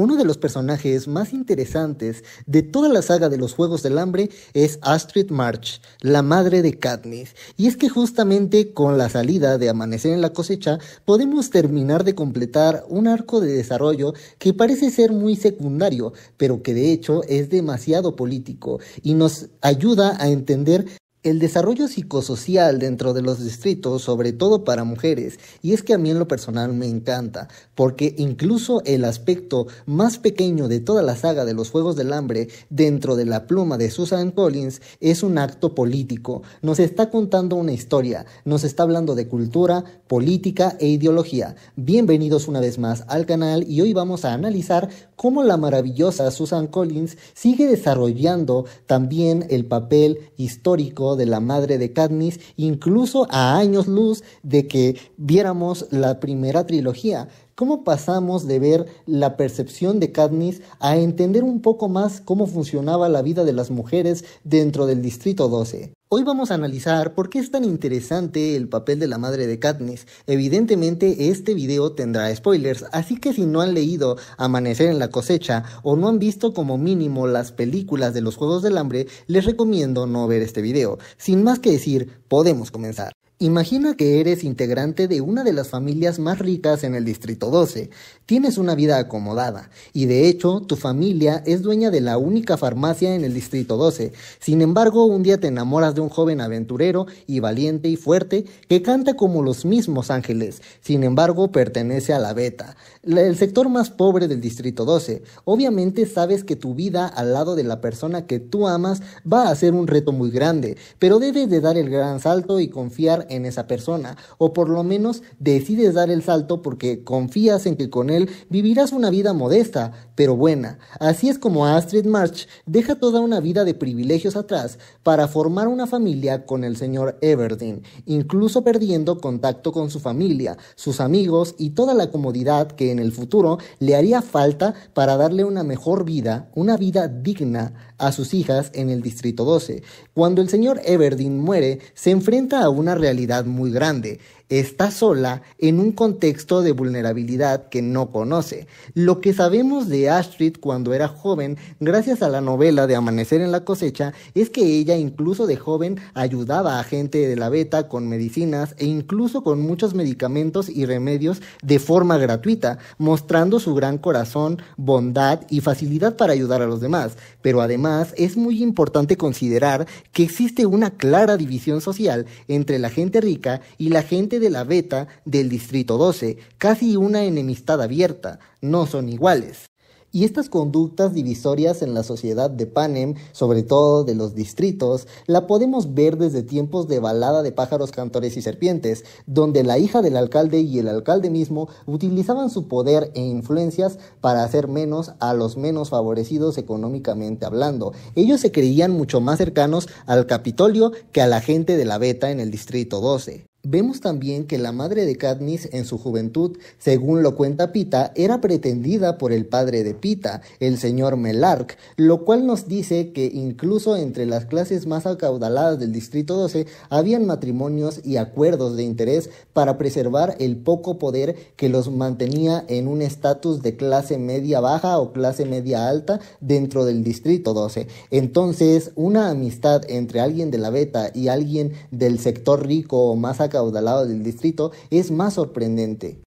Uno de los personajes más interesantes de toda la saga de los Juegos del Hambre es Astrid March, la madre de Katniss. Y es que justamente con la salida de Amanecer en la Cosecha podemos terminar de completar un arco de desarrollo que parece ser muy secundario, pero que de hecho es demasiado político y nos ayuda a entender el desarrollo psicosocial dentro de los distritos, sobre todo para mujeres, y es que a mí en lo personal me encanta, porque incluso el aspecto más pequeño de toda la saga de los Juegos del Hambre, dentro de la pluma de Susan Collins, es un acto político. Nos está contando una historia, nos está hablando de cultura, política e ideología. Bienvenidos una vez más al canal y hoy vamos a analizar cómo la maravillosa Susan Collins sigue desarrollando también el papel histórico de la madre de Katniss, incluso a años luz de que viéramos la primera trilogía. ¿Cómo pasamos de ver la percepción de Katniss a entender un poco más cómo funcionaba la vida de las mujeres dentro del Distrito 12? Hoy vamos a analizar por qué es tan interesante el papel de la madre de Katniss. Evidentemente este video tendrá spoilers, así que si no han leído Amanecer en la Cosecha o no han visto como mínimo las películas de los Juegos del Hambre, les recomiendo no ver este video. Sin más que decir, podemos comenzar. Imagina que eres integrante de una de las familias más ricas en el Distrito 12. Tienes una vida acomodada y de hecho tu familia es dueña de la única farmacia en el Distrito 12. Sin embargo, un día te enamoras de un joven aventurero y valiente y fuerte que canta como los mismos ángeles. Sin embargo, pertenece a la Beta, el sector más pobre del Distrito 12. Obviamente sabes que tu vida al lado de la persona que tú amas va a ser un reto muy grande, pero debes de dar el gran salto y confiar en esa persona, o por lo menos decides dar el salto porque confías en que con él vivirás una vida modesta, pero buena. Así es como Astrid March deja toda una vida de privilegios atrás para formar una familia con el señor Everdeen, incluso perdiendo contacto con su familia, sus amigos y toda la comodidad que en el futuro le haría falta para darle una mejor vida, una vida digna a sus hijas en el Distrito 12. Cuando el señor Everdeen muere, se enfrenta a una realidad muy grande. Está sola en un contexto de vulnerabilidad que no conoce. Lo que sabemos de Astrid cuando era joven, gracias a la novela de Amanecer en la Cosecha, es que ella incluso de joven ayudaba a gente de la Beta con medicinas e incluso con muchos medicamentos y remedios de forma gratuita, mostrando su gran corazón, bondad y facilidad para ayudar a los demás. Pero además es muy importante considerar que existe una clara división social entre la gente rica y la gente de la Beta del Distrito 12, casi una enemistad abierta, no son iguales. Y estas conductas divisorias en la sociedad de Panem, sobre todo de los distritos, la podemos ver desde tiempos de Balada de pájaros, cantores y serpientes, donde la hija del alcalde y el alcalde mismo utilizaban su poder e influencias para hacer menos a los menos favorecidos económicamente hablando. Ellos se creían mucho más cercanos al Capitolio que a la gente de la Beta en el Distrito 12. Vemos también que la madre de Katniss en su juventud, según lo cuenta Peeta, era pretendida por el padre de Peeta, el señor Melark, lo cual nos dice que incluso entre las clases más acaudaladas del Distrito 12 habían matrimonios y acuerdos de interés para preservar el poco poder que los mantenía en un estatus de clase media baja o clase media alta dentro del Distrito 12. Entonces, una amistad entre alguien de la Beta y alguien del sector rico o más acaudalado del distrito es más sorprendente.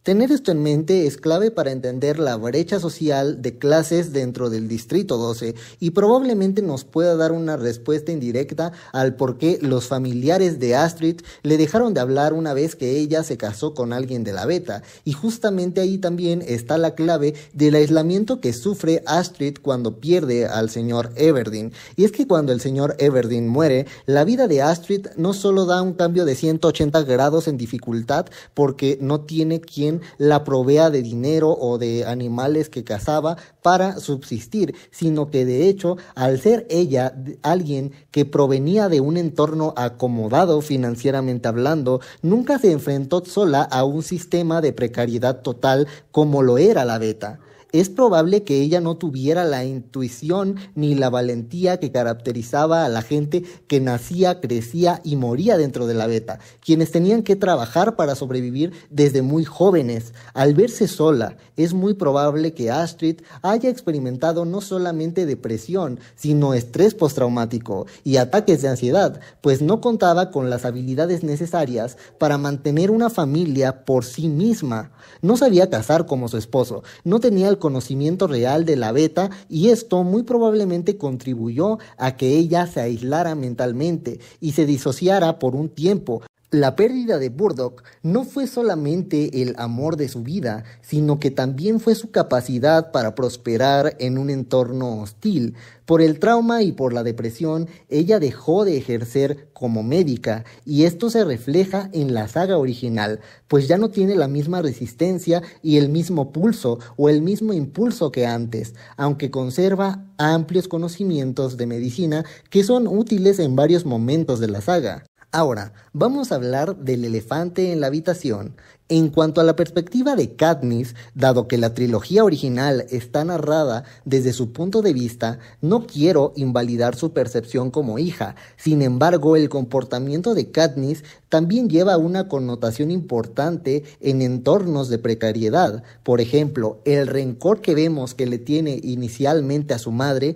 Tener esto en mente es clave para entender la brecha social de clases dentro del Distrito 12 y probablemente nos pueda dar una respuesta indirecta al por qué los familiares de Astrid le dejaron de hablar una vez que ella se casó con alguien de la Beta, y justamente ahí también está la clave del aislamiento que sufre Astrid cuando pierde al señor Everdeen. Y es que cuando el señor Everdeen muere, la vida de Astrid no solo da un cambio de 180 grados en dificultad porque no tiene quien la provea de dinero o de animales que cazaba para subsistir, sino que de hecho, al ser ella alguien que provenía de un entorno acomodado financieramente hablando, nunca se enfrentó sola a un sistema de precariedad total como lo era la Beta. Es probable que ella no tuviera la intuición ni la valentía que caracterizaba a la gente que nacía, crecía y moría dentro de la beta, quienes tenían que trabajar para sobrevivir desde muy jóvenes. Al verse sola, es muy probable que Astrid haya experimentado no solamente depresión, sino estrés postraumático y ataques de ansiedad, pues no contaba con las habilidades necesarias para mantener una familia por sí misma. No sabía cazar como su esposo, no tenía el conocimiento real de la beta y esto muy probablemente contribuyó a que ella se aislara mentalmente y se disociara por un tiempo. La pérdida de Burdock no fue solamente el amor de su vida, sino que también fue su capacidad para prosperar en un entorno hostil. Por el trauma y por la depresión, ella dejó de ejercer como médica, y esto se refleja en la saga original, pues ya no tiene la misma resistencia y el mismo pulso o el mismo impulso que antes, aunque conserva amplios conocimientos de medicina que son útiles en varios momentos de la saga. Ahora, vamos a hablar del elefante en la habitación. En cuanto a la perspectiva de Katniss, dado que la trilogía original está narrada desde su punto de vista, no quiero invalidar su percepción como hija. Sin embargo, el comportamiento de Katniss también lleva una connotación importante en entornos de precariedad. Por ejemplo, el rencor que vemos que le tiene inicialmente a su madre,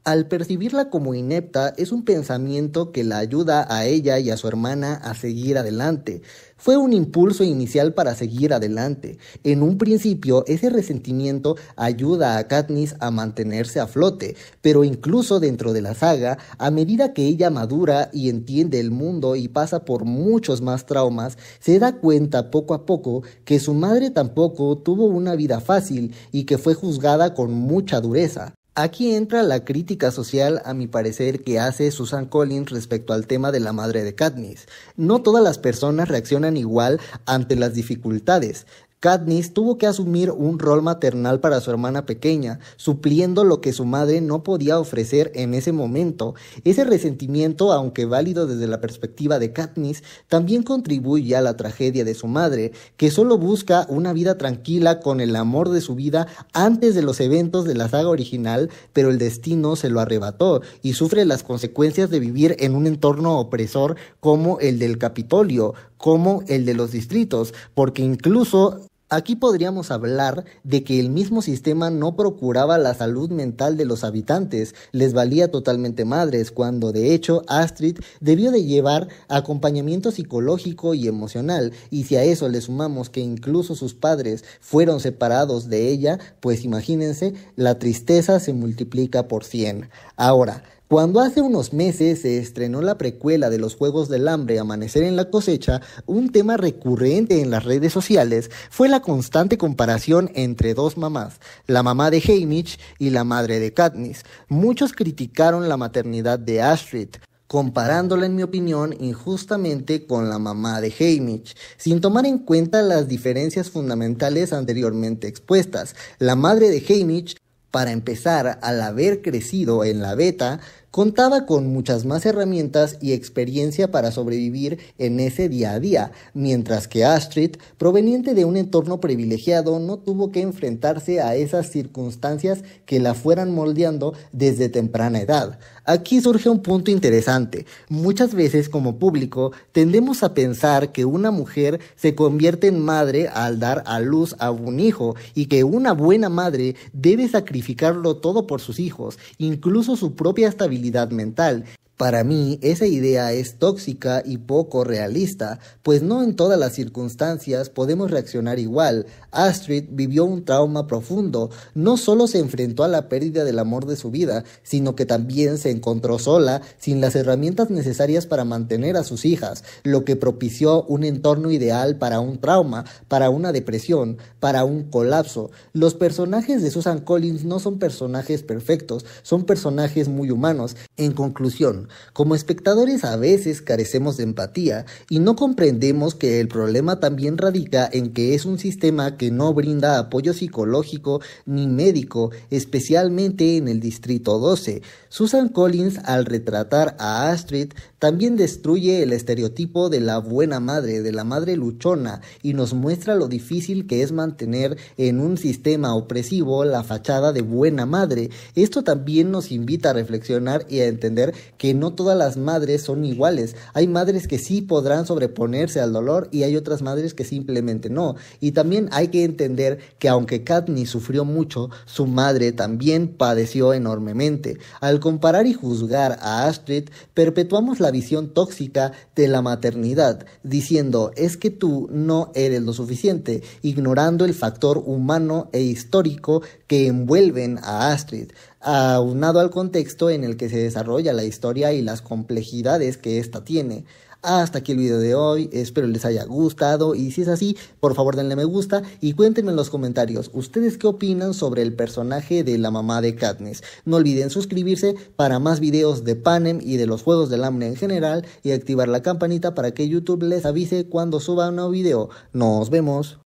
al percibirla como inepta, es un pensamiento que la ayuda a ella y a su hermana a seguir adelante. Fue un impulso inicial para seguir adelante. En un principio, ese resentimiento ayuda a Katniss a mantenerse a flote, pero incluso dentro de la saga, a medida que ella madura y entiende el mundo y pasa por muchos más traumas, se da cuenta poco a poco que su madre tampoco tuvo una vida fácil y que fue juzgada con mucha dureza. Aquí entra la crítica social, a mi parecer, que hace Susan Collins respecto al tema de la madre de Katniss. No todas las personas reaccionan igual ante las dificultades. Katniss tuvo que asumir un rol maternal para su hermana pequeña, supliendo lo que su madre no podía ofrecer en ese momento. Ese resentimiento, aunque válido desde la perspectiva de Katniss, también contribuye a la tragedia de su madre, que solo busca una vida tranquila con el amor de su vida antes de los eventos de la saga original, pero el destino se lo arrebató y sufre las consecuencias de vivir en un entorno opresor como el del Capitolio, como el de los distritos, porque incluso aquí podríamos hablar de que el mismo sistema no procuraba la salud mental de los habitantes, les valía totalmente madres, cuando de hecho Astrid debió de llevar acompañamiento psicológico y emocional, y si a eso le sumamos que incluso sus padres fueron separados de ella, pues imagínense, la tristeza se multiplica por 100. Ahora, cuando hace unos meses se estrenó la precuela de los Juegos del Hambre, Amanecer en la Cosecha, un tema recurrente en las redes sociales fue la constante comparación entre dos mamás, la mamá de Haymitch y la madre de Katniss. Muchos criticaron la maternidad de Astrid, comparándola, en mi opinión, injustamente con la mamá de Haymitch, sin tomar en cuenta las diferencias fundamentales anteriormente expuestas. La madre de Haymitch, para empezar, al haber crecido en la beta, contaba con muchas más herramientas y experiencia para sobrevivir en ese día a día, mientras que Astrid, proveniente de un entorno privilegiado, no tuvo que enfrentarse a esas circunstancias que la fueran moldeando desde temprana edad. Aquí surge un punto interesante. Muchas veces como público tendemos a pensar que una mujer se convierte en madre al dar a luz a un hijo y que una buena madre debe sacrificarlo todo por sus hijos, incluso su propia estabilidad mental. Para mí, esa idea es tóxica y poco realista, pues no en todas las circunstancias podemos reaccionar igual. Astrid vivió un trauma profundo, no solo se enfrentó a la pérdida del amor de su vida, sino que también se encontró sola, sin las herramientas necesarias para mantener a sus hijas, lo que propició un entorno ideal para un trauma, para una depresión, para un colapso. Los personajes de Susan Collins no son personajes perfectos, son personajes muy humanos. En conclusión, razón. Como espectadores a veces carecemos de empatía y no comprendemos que el problema también radica en que es un sistema que no brinda apoyo psicológico ni médico, especialmente en el Distrito 12. Susan Collins, al retratar a Astrid, también destruye el estereotipo de la buena madre, de la madre luchona, y nos muestra lo difícil que es mantener en un sistema opresivo la fachada de buena madre. Esto también nos invita a reflexionar y a entender que no todas las madres son iguales. Hay madres que sí podrán sobreponerse al dolor y hay otras madres que simplemente no. Y también hay que entender que aunque Katniss sufrió mucho, su madre también padeció enormemente. Al comparar y juzgar a Astrid, perpetuamos la visión tóxica de la maternidad, diciendo es que tú no eres lo suficiente, ignorando el factor humano e histórico que envuelven a Astrid, aunado al contexto en el que se desarrolla la historia y las complejidades que ésta tiene. Hasta aquí el video de hoy, espero les haya gustado y si es así, por favor denle me gusta y cuéntenme en los comentarios ustedes qué opinan sobre el personaje de la mamá de Katniss. No olviden suscribirse para más videos de Panem y de los Juegos del Hambre en general y activar la campanita para que YouTube les avise cuando suba un nuevo video. Nos vemos.